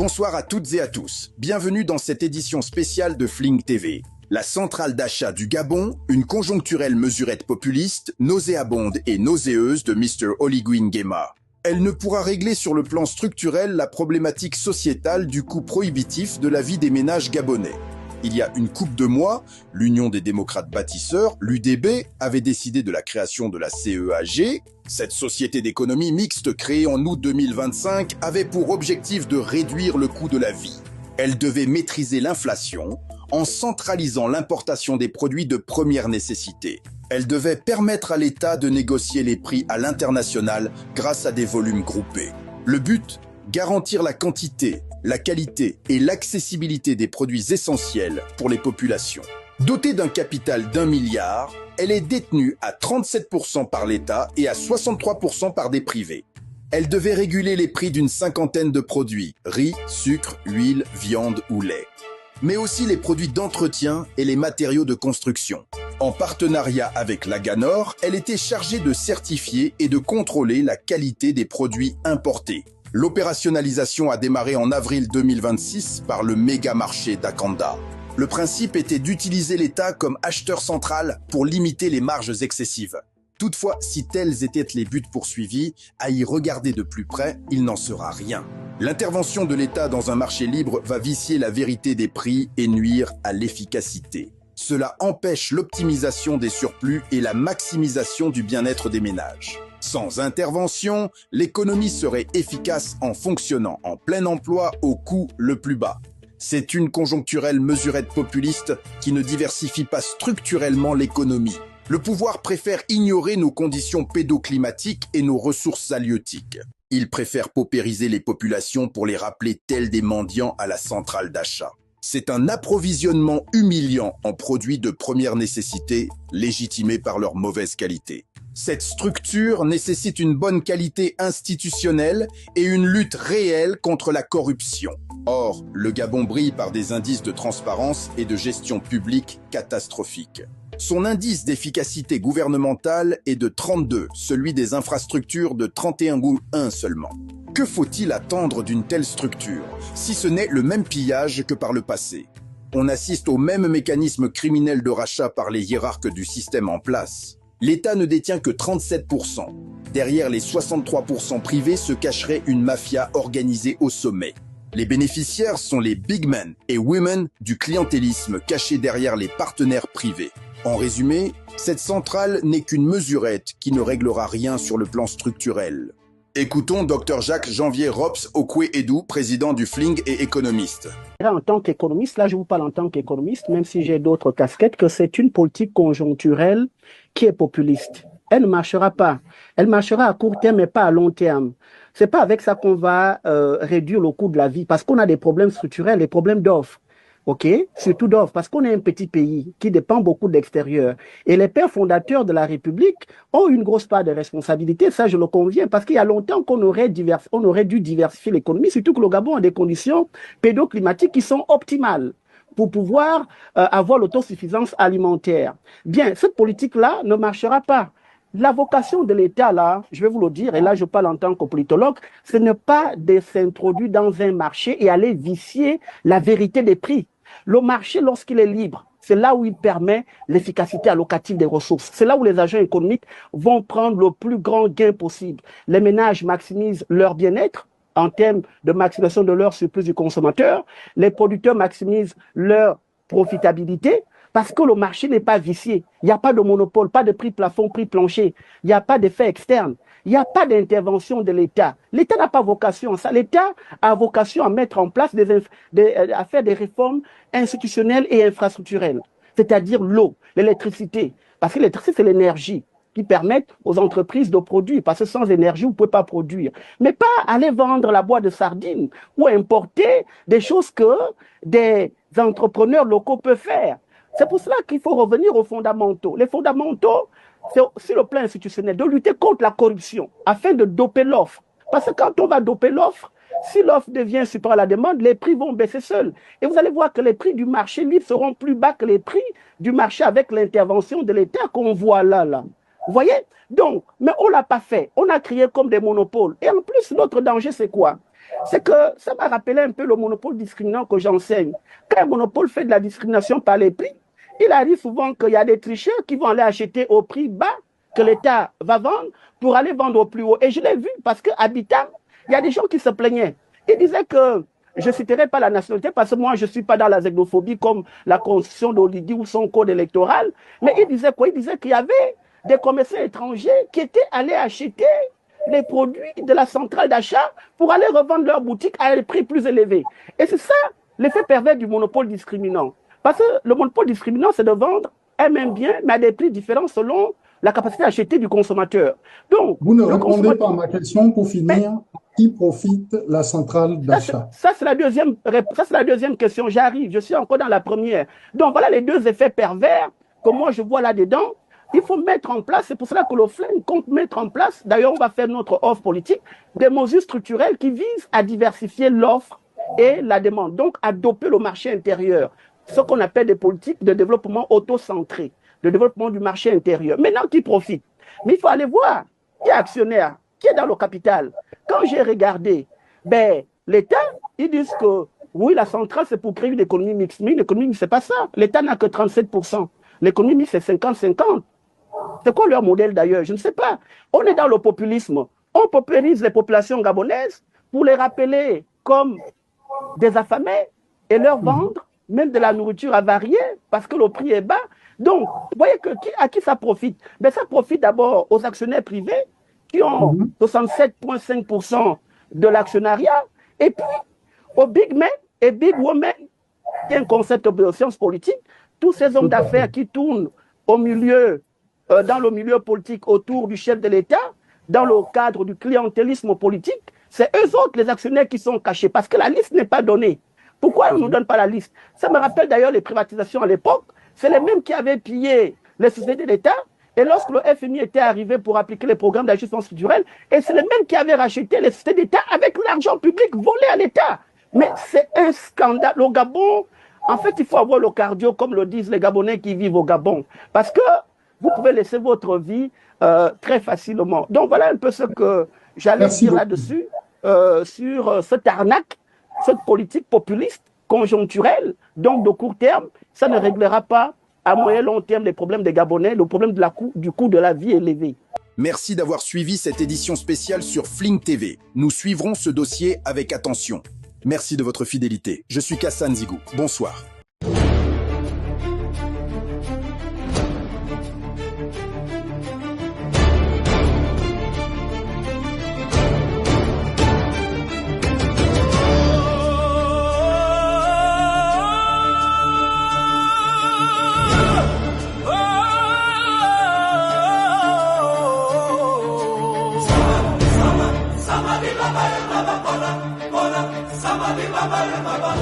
Bonsoir à toutes et à tous. Bienvenue dans cette édition spéciale de Fling TV. La centrale d'achat du Gabon, une conjoncturelle mesurette populiste, nauséabonde et nauséeuse de Mr. Oligui Nguema. Elle ne pourra régler sur le plan structurel la problématique sociétale du coût prohibitif de la vie des ménages gabonais. Il y a une couple de mois, l'Union des démocrates bâtisseurs, l'UDB, avait décidé de la création de la CEAG. Cette société d'économie mixte créée en août 2025 avait pour objectif de réduire le coût de la vie. Elle devait maîtriser l'inflation en centralisant l'importation des produits de première nécessité. Elle devait permettre à l'État de négocier les prix à l'international grâce à des volumes groupés. Le but ? Garantir la quantité, la qualité et l'accessibilité des produits essentiels pour les populations. Dotée d'un capital d'1 milliard, elle est détenue à 37% par l'État et à 63% par des privés. Elle devait réguler les prix d'une cinquantaine de produits, riz, sucre, huile, viande ou lait. Mais aussi les produits d'entretien et les matériaux de construction. En partenariat avec l'Aganor, elle était chargée de certifier et de contrôler la qualité des produits importés. L'opérationnalisation a démarré en avril 2026 par le méga marché d'Akanda. Le principe était d'utiliser l'État comme acheteur central pour limiter les marges excessives. Toutefois, si tels étaient les buts poursuivis, à y regarder de plus près, il n'en sera rien. L'intervention de l'État dans un marché libre va vicier la vérité des prix et nuire à l'efficacité. Cela empêche l'optimisation des surplus et la maximisation du bien-être des ménages. Sans intervention, l'économie serait efficace en fonctionnant en plein emploi au coût le plus bas. C'est une conjoncturelle mesurette populiste qui ne diversifie pas structurellement l'économie. Le pouvoir préfère ignorer nos conditions pédoclimatiques et nos ressources halieutiques. Il préfère paupériser les populations pour les rappeler tels des mendiants à la centrale d'achat. C'est un approvisionnement humiliant en produits de première nécessité, légitimés par leur mauvaise qualité. Cette structure nécessite une bonne qualité institutionnelle et une lutte réelle contre la corruption. Or, le Gabon brille par des indices de transparence et de gestion publique catastrophiques. Son indice d'efficacité gouvernementale est de 32, celui des infrastructures de 31,1 seulement. Que faut-il attendre d'une telle structure, si ce n'est le même pillage que par le passé ? On assiste au même mécanisme criminel de rachat par les hiérarques du système en place. L'État ne détient que 37%. Derrière les 63% privés se cacherait une mafia organisée au sommet. Les bénéficiaires sont les big men et women du clientélisme caché derrière les partenaires privés. En résumé, cette centrale n'est qu'une mesurette qui ne réglera rien sur le plan structurel. Écoutons Dr Jacques Janvier Rops Okwe-Edou, président du Fling et économiste. En tant qu'économiste, là je vous parle en tant qu'économiste, même si j'ai d'autres casquettes, que c'est une politique conjoncturelle qui est populiste. Elle ne marchera pas. Elle marchera à court terme mais pas à long terme. C'est pas avec ça qu'on va réduire le coût de la vie, parce qu'on a des problèmes structurels, des problèmes d'offres. Ok, surtout d'offres, parce qu'on est un petit pays qui dépend beaucoup de l'extérieur. Et les pères fondateurs de la République ont une grosse part de responsabilité, ça je le conviens, parce qu'il y a longtemps qu'on aurait dû diversifier l'économie, surtout que le Gabon a des conditions pédoclimatiques qui sont optimales pour pouvoir avoir l'autosuffisance alimentaire. Bien, cette politique-là ne marchera pas. La vocation de l'État, là, je vais vous le dire, et là je parle en tant que politologue, ce n'est pas de s'introduire dans un marché et aller vicier la vérité des prix. Le marché, lorsqu'il est libre, c'est là où il permet l'efficacité allocative des ressources. C'est là où les agents économiques vont prendre le plus grand gain possible. Les ménages maximisent leur bien-être en termes de maximisation de leur surplus du consommateur. Les producteurs maximisent leur profitabilité. Parce que le marché n'est pas vicié. Il n'y a pas de monopole, pas de prix plafond, prix plancher. Il n'y a pas d'effet externe. Il n'y a pas d'intervention de l'État. L'État n'a pas vocation à ça. L'État a vocation à mettre en place à faire des réformes institutionnelles et infrastructurelles. C'est-à-dire l'eau, l'électricité. Parce que l'électricité, c'est l'énergie qui permet aux entreprises de produire. Parce que sans énergie, vous ne pouvez pas produire. Mais pas aller vendre la boîte de sardines ou importer des choses que des entrepreneurs locaux peuvent faire. C'est pour cela qu'il faut revenir aux fondamentaux. Les fondamentaux, c'est sur le plan institutionnel, de lutter contre la corruption afin de doper l'offre. Parce que quand on va doper l'offre, si l'offre devient supérieure à la demande, les prix vont baisser seuls. Et vous allez voir que les prix du marché libre seront plus bas que les prix du marché avec l'intervention de l'État qu'on voit là. Vous voyez? Donc, mais on ne l'a pas fait. On a créé comme des monopoles. Et en plus, notre danger, c'est quoi? c'est que ça m'a rappelé un peu le monopole discriminant que j'enseigne. Quand un monopole fait de la discrimination par les prix, il arrive souvent qu'il y a des tricheurs qui vont aller acheter au prix bas que l'État va vendre pour aller vendre au plus haut. Et je l'ai vu parce qu'à Bitam, il y a des gens qui se plaignaient. Ils disaient que je ne citerai pas la nationalité parce que moi, je ne suis pas dans la xénophobie comme la constitution d'Oligui ou son code électoral. Mais ils disaient quoi? Ils disaient qu'il y avait des commerçants étrangers qui étaient allés acheter les produits de la centrale d'achat pour aller revendre leur boutique à un prix plus élevé. Et c'est ça l'effet pervers du monopole discriminant. Parce que le monopole discriminant, c'est de vendre un même bien, mais à des prix différents selon la capacité d'acheter du consommateur. Donc, vous ne répondez pas à ma question pour finir. Qui profite la centrale d'achat? Ça, c'est la deuxième question. J'arrive, je suis encore dans la première. Donc, voilà les deux effets pervers que moi, je vois là-dedans. Il faut mettre en place, c'est pour cela que le FLN compte mettre en place, d'ailleurs, on va faire notre offre politique, des mesures structurelles qui visent à diversifier l'offre et la demande. Donc, à doper le marché intérieur. Ce qu'on appelle des politiques de développement auto-centré, de développement du marché intérieur. Maintenant, qui profite? Mais il faut aller voir qui est actionnaire, qui est dans le capital. Quand j'ai regardé, ben, l'État, ils disent que oui, la centrale, c'est pour créer une économie mixte. Mais une économie mixte, c'est pas ça. L'État n'a que 37%. L'économie mixte, c'est 50-50. C'est quoi leur modèle d'ailleurs? Je ne sais pas. On est dans le populisme. On popularise les populations gabonaises pour les rappeler comme des affamés et leur vendre même de la nourriture avariée parce que le prix est bas. Donc, vous voyez à qui ça profite? Ben, ça profite d'abord aux actionnaires privés qui ont 67,5% de l'actionnariat et puis aux big men et big women, qui est un concept de science politique, tous ces hommes d'affaires qui tournent au milieu, dans le milieu politique autour du chef de l'État, dans le cadre du clientélisme politique, c'est eux autres les actionnaires qui sont cachés parce que la liste n'est pas donnée. Pourquoi on ne nous donne pas la liste? Ça me rappelle d'ailleurs les privatisations à l'époque. C'est les mêmes qui avaient pillé les sociétés d'État. Et lorsque le FMI était arrivé pour appliquer les programmes d'ajustement structurel, et c'est les mêmes qui avaient racheté les sociétés d'État avec l'argent public volé à l'État. Mais c'est un scandale. Au Gabon, en fait, il faut avoir le cardio, comme le disent les Gabonais qui vivent au Gabon. Parce que vous pouvez laisser votre vie très facilement. Donc voilà un peu ce que j'allais dire là-dessus, sur cette arnaque, cette politique populiste, conjoncturelle, donc de court terme. Ça ne réglera pas à moyen long terme les problèmes des Gabonais, le problème de du coût de la vie élevé. Merci d'avoir suivi cette édition spéciale sur Fling TV. Nous suivrons ce dossier avec attention. Merci de votre fidélité. Je suis Kassan Zigou. Bonsoir. Baba,